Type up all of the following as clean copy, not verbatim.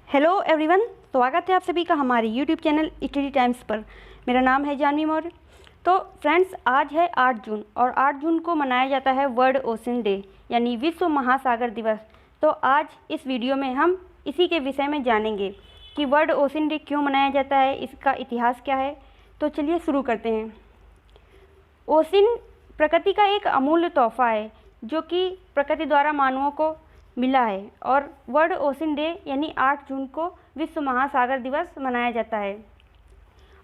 Hello everyone, स्वागत है आप सभी का हमारे यूट्यूब चैनल स्टडी टाइम्स पर। मेरा नाम है जानवी मौर्य। तो फ्रेंड्स, आज है 8 जून और 8 जून को मनाया जाता है वर्ल्ड ओशन डे यानी विश्व महासागर दिवस। तो आज इस वीडियो में हम इसी के विषय में जानेंगे कि वर्ल्ड ओशन डे क्यों मनाया जाता है, इसका इतिहास क्या है। तो चलिए शुरू करते हैं। ओशन प्रकृति का एक अमूल्य तोहफा है जो कि प्रकृति द्वारा मानवों को मिला है और वर्ल्ड ओशन डे यानी 8 जून को विश्व महासागर दिवस मनाया जाता है।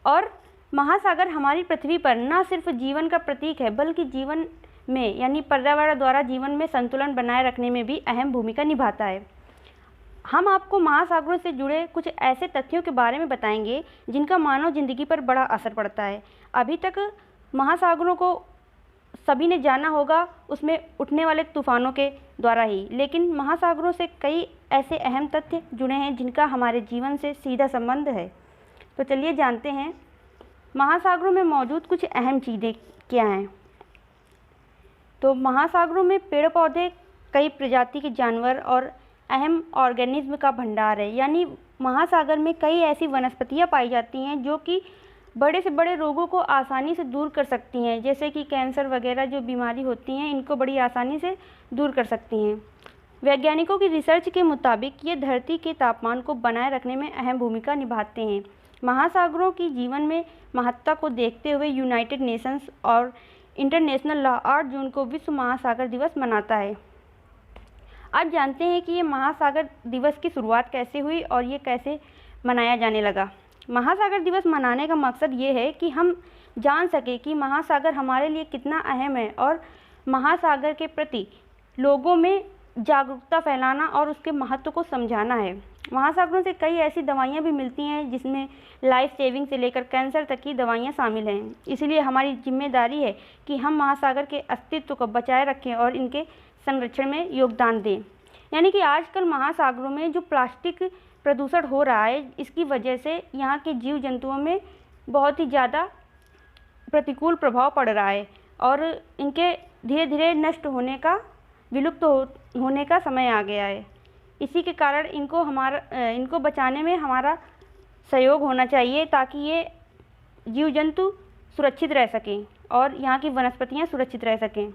और महासागर हमारी पृथ्वी पर न सिर्फ जीवन का प्रतीक है बल्कि जीवन में यानी पर्यावरण द्वारा जीवन में संतुलन बनाए रखने में भी अहम भूमिका निभाता है। हम आपको महासागरों से जुड़े कुछ ऐसे तथ्यों के बारे में बताएंगे जिनका मानव जिंदगी पर बड़ा असर पड़ता है। अभी तक महासागरों को सभी ने जाना होगा उसमें उठने वाले तूफानों के द्वारा ही, लेकिन महासागरों से कई ऐसे अहम तथ्य जुड़े हैं जिनका हमारे जीवन से सीधा संबंध है। तो चलिए जानते हैं महासागरों में मौजूद कुछ अहम चीज़ें क्या हैं। तो महासागरों में पेड़ पौधे, कई प्रजाति के जानवर और अहम ऑर्गेनिज्म का भंडार है। यानी महासागर में कई ऐसी वनस्पतियाँ पाई जाती हैं जो कि बड़े से बड़े रोगों को आसानी से दूर कर सकती हैं, जैसे कि कैंसर वगैरह जो बीमारी होती हैं इनको बड़ी आसानी से दूर कर सकती हैं। वैज्ञानिकों की रिसर्च के मुताबिक ये धरती के तापमान को बनाए रखने में अहम भूमिका निभाते हैं। महासागरों की जीवन में महत्ता को देखते हुए यूनाइटेड नेशंस और इंटरनेशनल लॉ 8 जून को विश्व महासागर दिवस मनाता है। आज जानते हैं कि ये महासागर दिवस की शुरुआत कैसे हुई और ये कैसे मनाया जाने लगा। महासागर दिवस मनाने का मकसद ये है कि हम जान सकें कि महासागर हमारे लिए कितना अहम है और महासागर के प्रति लोगों में जागरूकता फैलाना और उसके महत्व को समझाना है। महासागरों से कई ऐसी दवाइयाँ भी मिलती हैं जिसमें लाइफ सेविंग से लेकर कैंसर तक की दवाइयाँ शामिल हैं। इसलिए हमारी जिम्मेदारी है कि हम महासागर के अस्तित्व को बचाए रखें और इनके संरक्षण में योगदान दें। यानी कि आजकल महासागरों में जो प्लास्टिक प्रदूषण हो रहा है इसकी वजह से यहाँ के जीव जंतुओं में बहुत ही ज़्यादा प्रतिकूल प्रभाव पड़ रहा है और इनके धीरे धीरे नष्ट होने का, विलुप्त होने का समय आ गया है। इसी के कारण इनको बचाने में हमारा सहयोग होना चाहिए ताकि ये जीव जंतु सुरक्षित रह सकें और यहाँ की वनस्पतियाँ सुरक्षित रह सकें।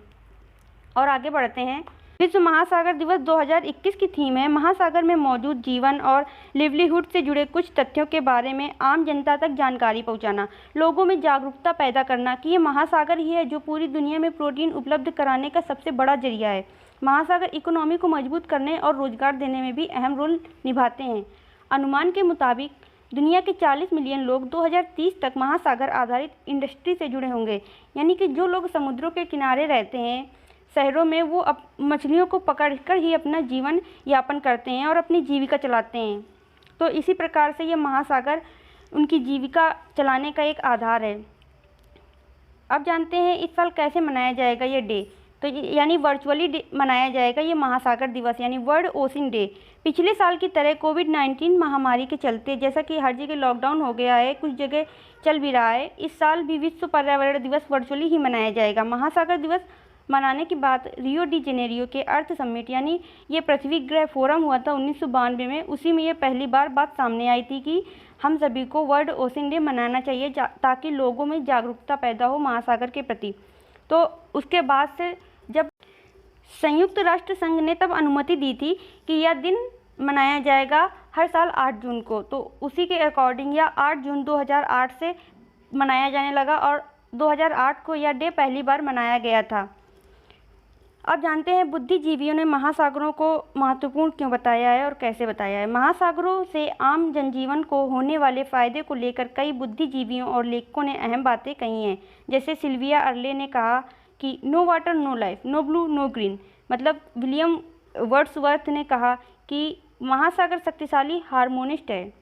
और आगे बढ़ते हैं। विश्व महासागर दिवस 2021 की थीम है महासागर में मौजूद जीवन और लिवलीहुड से जुड़े कुछ तथ्यों के बारे में आम जनता तक जानकारी पहुंचाना, लोगों में जागरूकता पैदा करना कि ये महासागर ही है जो पूरी दुनिया में प्रोटीन उपलब्ध कराने का सबसे बड़ा जरिया है। महासागर इकोनॉमी को मजबूत करने और रोजगार देने में भी अहम रोल निभाते हैं। अनुमान के मुताबिक दुनिया के 40 मिलियन लोग 2030 तक महासागर आधारित इंडस्ट्री से जुड़े होंगे। यानी कि जो लोग समुद्रों के किनारे रहते हैं शहरों में, वो मछलियों को पकड़कर ही अपना जीवन यापन करते हैं और अपनी जीविका चलाते हैं। तो इसी प्रकार से ये महासागर उनकी जीविका चलाने का एक आधार है। अब जानते हैं इस साल कैसे मनाया जाएगा ये डे। तो यानी वर्चुअली मनाया जाएगा ये महासागर दिवस यानी वर्ल्ड ओशन डे। पिछले साल की तरह कोविड-19 महामारी के चलते जैसा कि हर जगह लॉकडाउन हो गया है, कुछ जगह चल भी रहा है, इस साल भी विश्व पर्यावरण दिवस वर्चुअली ही मनाया जाएगा। महासागर दिवस मनाने की बात रियो डी जेनेरियो के अर्थ समिट यानी ये पृथ्वी ग्रह फोरम हुआ था 1992 में, उसी में ये पहली बार बात सामने आई थी कि हम सभी को वर्ल्ड ओशन डे मनाना चाहिए ताकि लोगों में जागरूकता पैदा हो महासागर के प्रति। तो उसके बाद से जब संयुक्त राष्ट्र संघ ने तब अनुमति दी थी कि यह दिन मनाया जाएगा हर साल 8 जून को, तो उसी के अकॉर्डिंग यह 8 जून 2008 से मनाया जाने लगा और 2008 को यह डे पहली बार मनाया गया था। अब जानते हैं बुद्धिजीवियों ने महासागरों को महत्वपूर्ण क्यों बताया है और कैसे बताया है। महासागरों से आम जनजीवन को होने वाले फ़ायदे को लेकर कई बुद्धिजीवियों और लेखकों ने अहम बातें कही हैं। जैसे सिल्विया अर्ले ने कहा कि no water no life, no blue no green. मतलब विलियम वर्ड्सवर्थ ने कहा कि महासागर शक्तिशाली हार्मोनिस्ट है।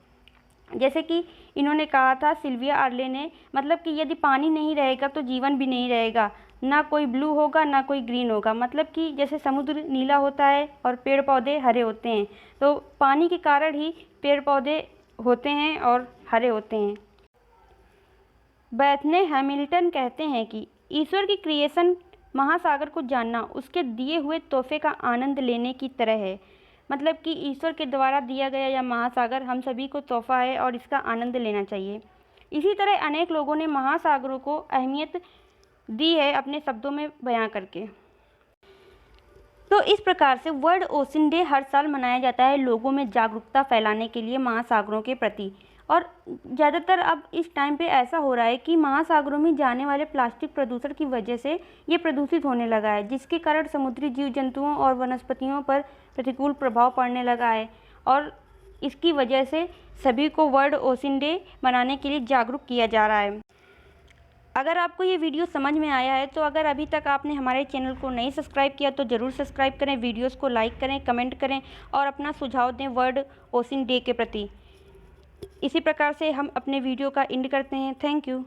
जैसे कि इन्होंने कहा था सिल्विया अर्ले ने, मतलब कि यदि पानी नहीं रहेगा तो जीवन भी नहीं रहेगा, ना कोई ब्लू होगा ना कोई ग्रीन होगा। मतलब कि जैसे समुद्र नीला होता है और पेड़ पौधे हरे होते हैं, तो पानी के कारण ही पेड़ पौधे होते हैं और हरे होते हैं। बेथने हैमिल्टन कहते हैं कि ईश्वर की क्रिएशन महासागर को जानना उसके दिए हुए तोहफे का आनंद लेने की तरह है। मतलब कि ईश्वर के द्वारा दिया गया यह महासागर हम सभी को तोहफा है और इसका आनंद लेना चाहिए। इसी तरह अनेक लोगों ने महासागरों को अहमियत दी है अपने शब्दों में बयां करके। तो इस प्रकार से वर्ल्ड ओशन डे हर साल मनाया जाता है लोगों में जागरूकता फैलाने के लिए महासागरों के प्रति। और ज़्यादातर अब इस टाइम पे ऐसा हो रहा है कि महासागरों में जाने वाले प्लास्टिक प्रदूषण की वजह से ये प्रदूषित होने लगा है, जिसके कारण समुद्री जीव जंतुओं और वनस्पतियों पर प्रतिकूल प्रभाव पड़ने लगा है। और इसकी वजह से सभी को वर्ल्ड ओशन डे मनाने के लिए जागरूक किया जा रहा है। अगर आपको ये वीडियो समझ में आया है तो अगर अभी तक आपने हमारे चैनल को नहीं सब्सक्राइब किया तो ज़रूर सब्सक्राइब करें, वीडियोस को लाइक करें, कमेंट करें और अपना सुझाव दें वर्ल्ड ओशन डे के प्रति। इसी प्रकार से हम अपने वीडियो का एंड करते हैं। Thank you.